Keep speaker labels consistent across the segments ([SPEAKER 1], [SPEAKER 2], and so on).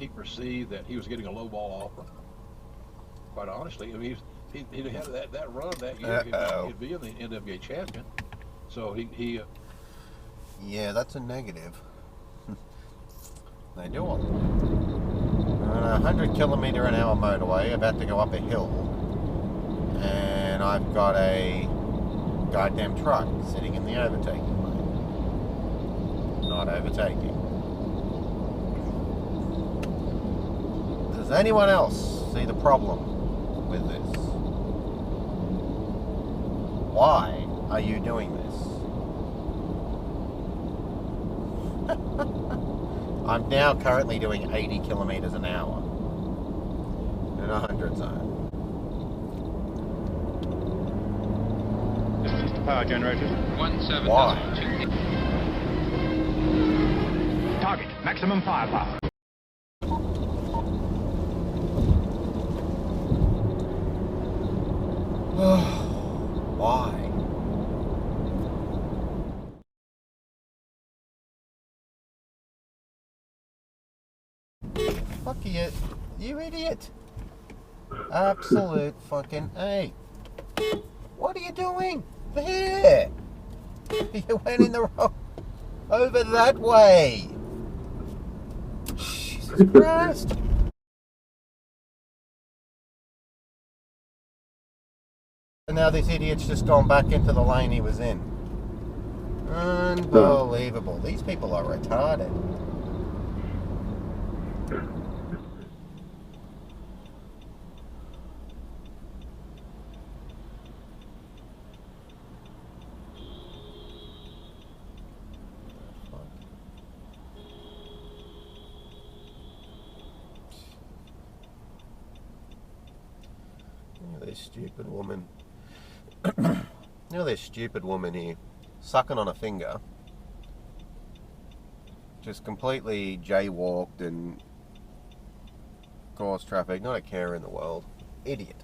[SPEAKER 1] he perceived that he was getting a low ball offer. Quite honestly, I mean, he'd had that run that year. He'd be in the NWA champion. So he
[SPEAKER 2] yeah, that's a negative. They do it. On a 100km/h motorway, about to go up a hill, and I've got a goddamn truck sitting in the overtaking lane. Not overtaking. Does anyone else see the problem with this? Why are you doing this? I'm now currently doing 80 kilometers an hour in a 100 zone.
[SPEAKER 3] Distance to power generators.
[SPEAKER 4] 17.
[SPEAKER 2] Why?
[SPEAKER 3] Target, maximum firepower.
[SPEAKER 2] Why? Fuck you, you idiot. Absolute fucking A. What are you doing? There. You went in the wrong... over that way. Jesus Christ. And now this idiot's just gone back into the lane he was in. Unbelievable. These people are retarded. This stupid woman. This stupid woman here, sucking on a finger, just completely jaywalked and caused traffic. Not a care in the world. Idiot.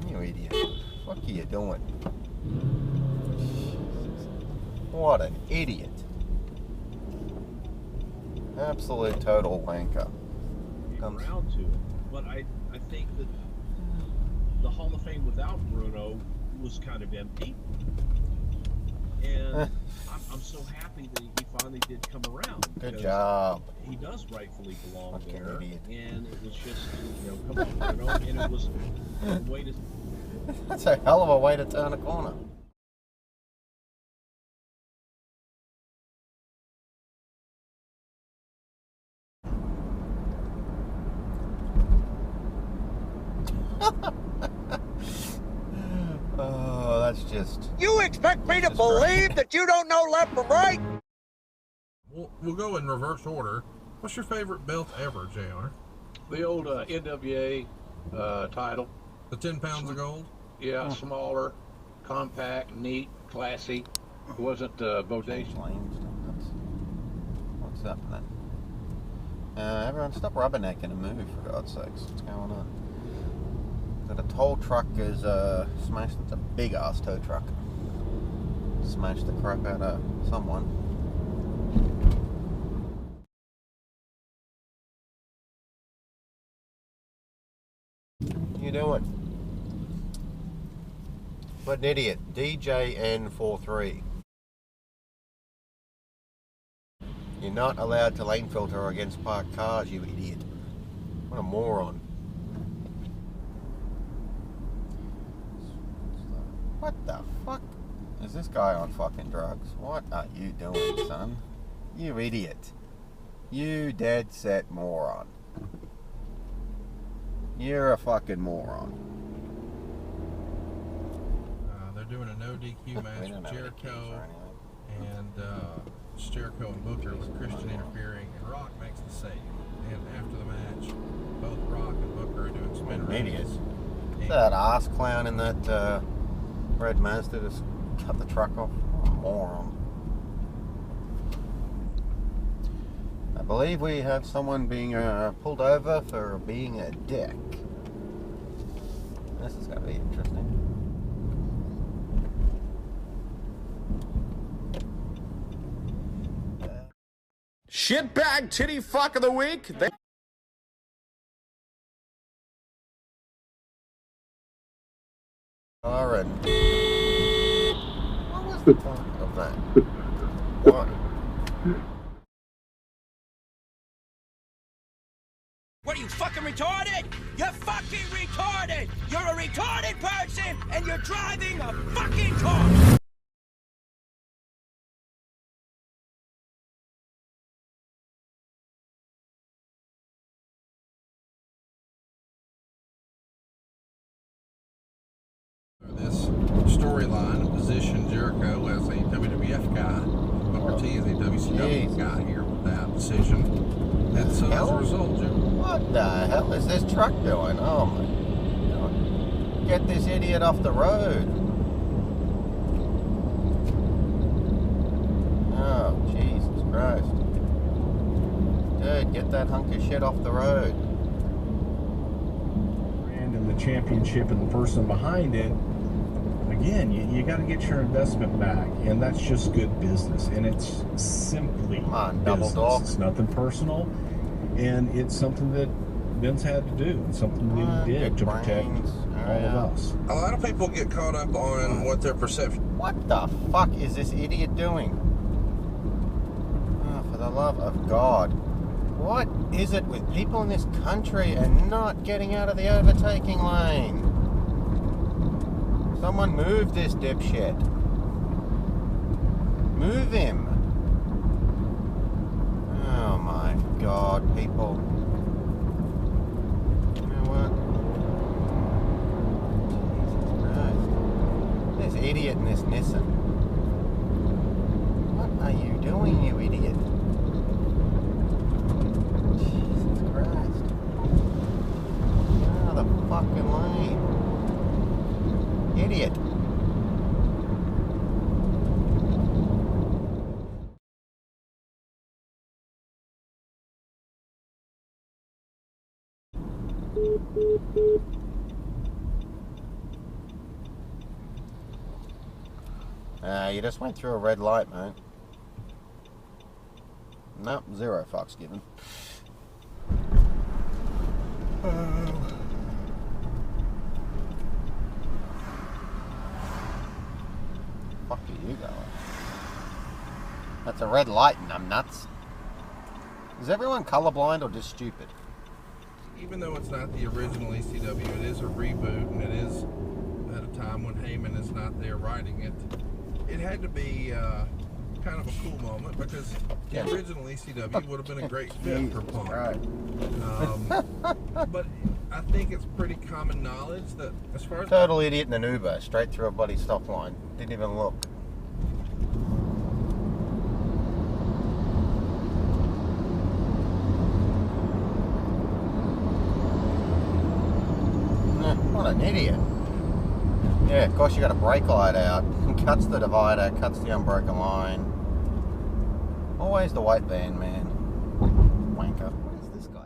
[SPEAKER 2] You idiot. What are you doing? What an idiot. Absolute total wanker.
[SPEAKER 5] Around to it. But I think that the Hall of Fame without Bruno was kind of empty. And I'm so happy that he finally did come around.
[SPEAKER 2] Good job.
[SPEAKER 5] He does rightfully belong
[SPEAKER 2] Fucking
[SPEAKER 5] there.
[SPEAKER 2] idiot.
[SPEAKER 5] And it was just, come on, Bruno. And it was a way to...
[SPEAKER 2] That's a hell of a way to turn a corner. Oh, that's just...
[SPEAKER 6] You expect me to believe that you don't know left from right?
[SPEAKER 7] We'll go in reverse order. What's your favorite belt ever, JR?
[SPEAKER 1] the old NWA title.
[SPEAKER 7] The 10 pounds of gold?
[SPEAKER 1] Yeah, smaller, compact, neat, classy. It wasn't bodacious.
[SPEAKER 2] What's up, man? Everyone stop rubbernecking and move, for God's sakes. What's going on? Got a tow truck is smashed. It's a big ass tow truck. Smashed the crap out of someone. What you doing? What an idiot. DJN43. You're not allowed to lane filter against parked cars, you idiot. What a moron. What the fuck? Is this guy on fucking drugs? What are you doing, son? You idiot. You dead set moron. You're a fucking moron.
[SPEAKER 7] They're doing a no DQ match with Jericho and Jericho and Booker with Christian interfering, and Rock makes the save. And after the match, both Rock and Booker are doing spin
[SPEAKER 2] Idiot.
[SPEAKER 7] races.
[SPEAKER 2] That ass clown in that red Mazda just cut the truck off. What a moron. I believe we have someone being pulled over for being a dick. This is going to be interesting.
[SPEAKER 4] Shitbag titty fuck of the week.
[SPEAKER 2] Aaron. What was the point of that? Why?
[SPEAKER 6] What are you fucking retarded? You're fucking retarded! You're a retarded person and you're driving a fucking car!
[SPEAKER 7] This storyline positioned Jericho as a WWF guy, Booker T as a WCW guy here with that decision. And so as a result, Jim.
[SPEAKER 2] What the hell is this truck doing? Oh my God. Get this idiot off the road. Oh, Jesus Christ. Dude, get that hunk of shit off the road.
[SPEAKER 8] And the championship and the person behind it, again, you got to get your investment back, and that's just good business, and it's simply
[SPEAKER 2] double dog.
[SPEAKER 8] It's nothing personal, and it's something that Vince had to do, and something that he did to protect all of us.
[SPEAKER 7] A lot of people get caught up on what their perception.
[SPEAKER 2] What the fuck is this idiot doing? Oh, for the love of God. What is it with people in this country and not getting out of the overtaking lane? Someone move this dipshit. Move him. Oh my God, people. You know what? Jesus Christ. This idiot in this Nissan. What are you doing, you idiot? Jesus Christ. Out of the fucking lane. Idiot. You just went through a red light, mate. Nope, 0 fucks given. Fuck are you going? That's a red light and I'm nuts. Is everyone colorblind or just stupid?
[SPEAKER 7] Even though it's not the original ECW, it is a reboot, and it is at a time when Heyman is not there writing it. It had to be kind of a cool moment because the original ECW would have been a great fit for Punk.
[SPEAKER 2] Right.
[SPEAKER 7] But I think it's pretty common knowledge that as far as...
[SPEAKER 2] Total idiot in an Uber, straight through a bloody stop line. Didn't even look. What an idiot. Yeah, of course you got a brake light out. Cuts the divider, cuts the unbroken line. Always the white van, man. Wanker. What is this guy?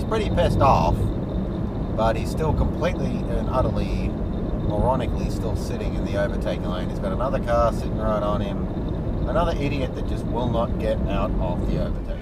[SPEAKER 2] Pretty pissed off, but he's still completely and utterly, moronically still sitting in the overtaking lane. He's got another car sitting right on him, another idiot that just will not get out of the overtaking.